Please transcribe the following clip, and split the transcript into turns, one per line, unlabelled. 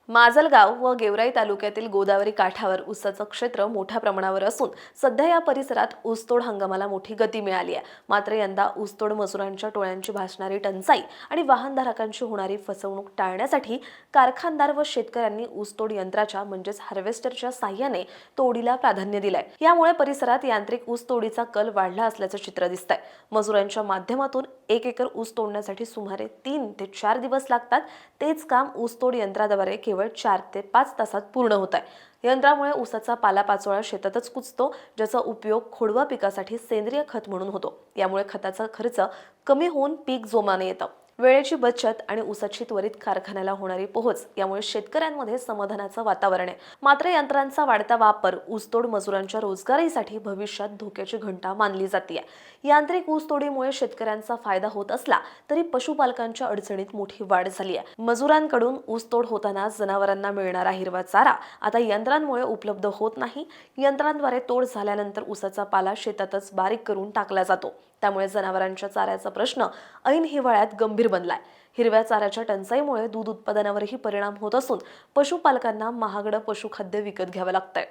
माजलगाव व गेवराई तालुक्यातील गोदावरी काठावर ऊसाचं क्षेत्र मोठ्या प्रमाणावर असून सध्या या परिसरात ऊसतोड हंगामाला मोठी गती मिळाली आहे। मात्र यंदा ऊसतोड मजुरांच्या टोळ्यांची भासणारी टंचाई आणि वाहनधारकांची होणारी फसवणूक टाळण्यासाठी कारखानदार व शेतकऱ्यांनी ऊसतोड यंत्राच्या म्हणजेच हार्वेस्टरच्या साह्याने तोडीला प्राधान्य दिलंय। यामुळे परिसरात यांत्रिक ऊस तोडीचा कल वाढला असल्याचं चित्र दिसतंय। मजुरांच्या माध्यमातून 1 एकर ऊस तोडण्यासाठी सुमारे 3 ते 4 दिवस लागतात। तेच काम ऊसतोड यंत्राद्वारे केवळ 4 ते 5 तासात पूर्ण होत आहे। यंत्रामुळे ऊसाचा पालापाचोळा शेतातच कुजतो, ज्याचा उपयोग खोडवा पिकासाठी सेंद्रिय खत म्हणून होतो। यामुळे खताचा खर्च कमी होऊन पीक जोमाने येतं। वेळेची बचत आणि ऊसाची त्वरित कारखान्याला होणारी पोहोच यामुळे शेतकऱ्यांमध्ये समाधानाचं वातावरण आहे। मात्र यंत्रांचा वाढता वापर ऊसतोड मजुरांच्या रोजगारीसाठी भविष्यात धोक्याची घंटा मानली जाते। यांत्रिक ऊसतोडीमुळे शेतकऱ्यांचा फायदा होत असला तरी पशुपालकांच्या अडचणीत मोठी वाढ झाली आहे। मजुरांकडून ऊसतोड होताना जनावरांना मिळणारा हिरवा चारा आता यंत्रांमुळे उपलब्ध होत नाही। यंत्रांद्वारे तोड झाल्यानंतर ऊसाचा पाला शेतातच बारीक करून टाकला जातो। त्यामुळे जनावरांच्या चाऱ्याचा प्रश्न ऐन हिवाळ्यात गंभीर बनलाय। हिरव्या चाऱ्याच्या टंचाईमुळे दूध उत्पादनावरही परिणाम होत असून पशुपालकांना महागडं पशुखाद्य विकत घ्यावं लागतंय।